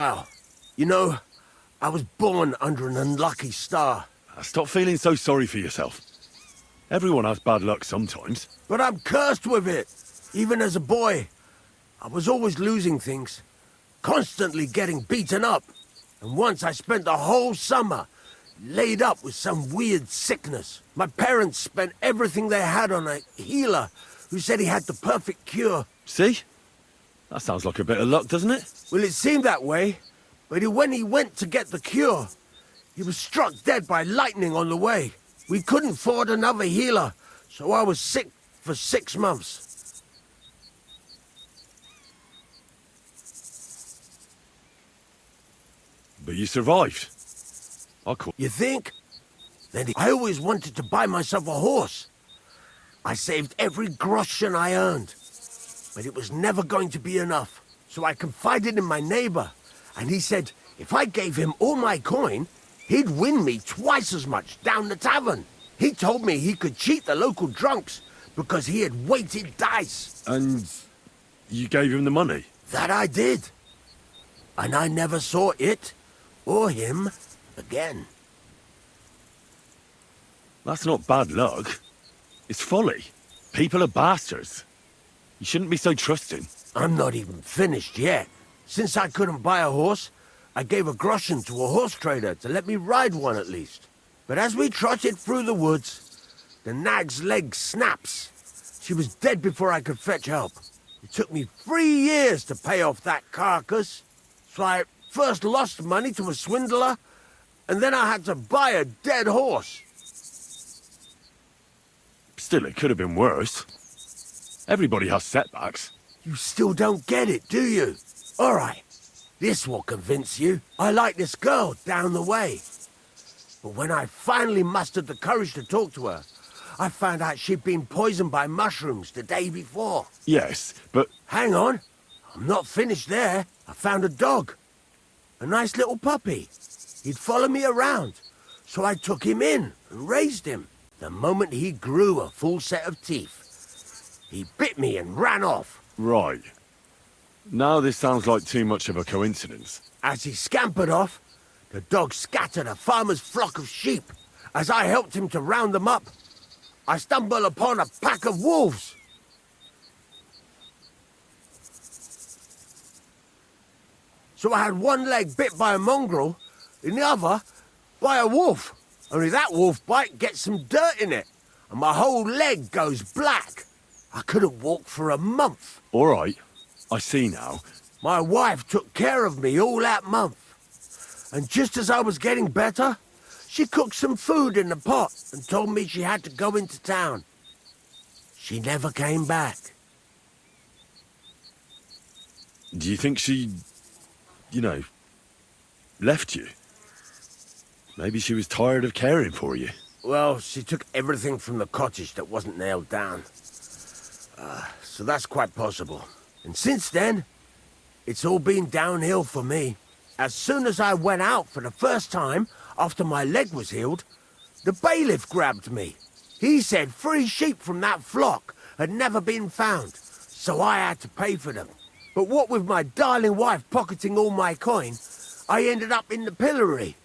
Well, you know, I was born under an unlucky star. Stop feeling so sorry for yourself. Everyone has bad luck sometimes. But I'm cursed with it. Even as a boy, I was always losing things. Constantly getting beaten up. And once I spent the whole summer laid up with some weird sickness. My parents spent everything they had on a healer who said he had the perfect cure. See? That sounds like a bit of luck, doesn't it? Well, it seemed that way. But when he went to get the cure, he was struck dead by lightning on the way. We couldn't afford another healer, so I was sick for 6 months. But you survived. You think? I always wanted to buy myself a horse. I saved every groschen I earned. But it was never going to be enough. So I confided in my neighbor. And he said if I gave him all my coin, he'd win me twice as much down the tavern. He told me he could cheat the local drunks because he had weighted dice. And you gave him the money? That I did. And I never saw it or him again. That's not bad luck. It's folly. People are bastards. You shouldn't be so trusting. I'm not even finished yet. Since I couldn't buy a horse, I gave a groschen to a horse trader to let me ride one at least. But as we trotted through the woods, the nag's leg snaps. She was dead before I could fetch help. It took me 3 years to pay off that carcass. So I first lost money to a swindler, and then I had to buy a dead horse. Still, it could have been worse. Everybody has setbacks. You still don't get it, do you? All right, this will convince you. I like this girl down the way. But when I finally mustered the courage to talk to her, I found out she'd been poisoned by mushrooms the day before. Yes, but... Hang on. I'm not finished there. I found a dog. A nice little puppy. He'd follow me around. So I took him in and raised him. The moment he grew a full set of teeth, he bit me and ran off. Right. Now this sounds like too much of a coincidence. As he scampered off, the dog scattered a farmer's flock of sheep. As I helped him to round them up, I stumbled upon a pack of wolves. So I had one leg bit by a mongrel, and the other by a wolf. Only that wolf bite gets some dirt in it, and my whole leg goes black. I couldn't walk for a month. All right, I see now. My wife took care of me all that month. And just as I was getting better, she cooked some food in the pot and told me she had to go into town. She never came back. Do you think she, left you? Maybe she was tired of caring for you. Well, she took everything from the cottage that wasn't nailed down. So that's quite possible. And since then, it's all been downhill for me. As soon as I went out for the first time, after my leg was healed, the bailiff grabbed me. He said 3 sheep from that flock had never been found, so I had to pay for them. But what with my darling wife pocketing all my coin, I ended up in the pillory.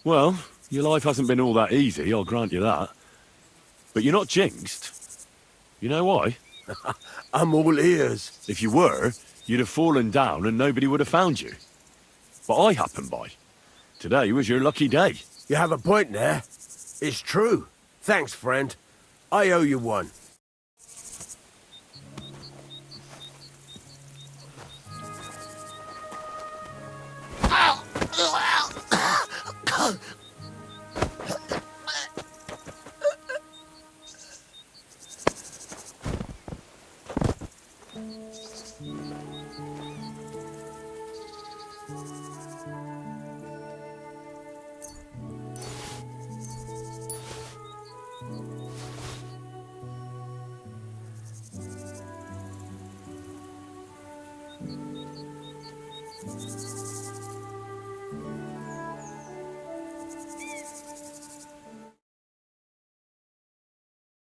Well, your life hasn't been all that easy, I'll grant you that. But you're not jinxed. You know why? I'm all ears. If you were, you'd have fallen down and nobody would have found you. But I happened by. Today was your lucky day. You have a point there. It's true. Thanks, friend. I owe you one.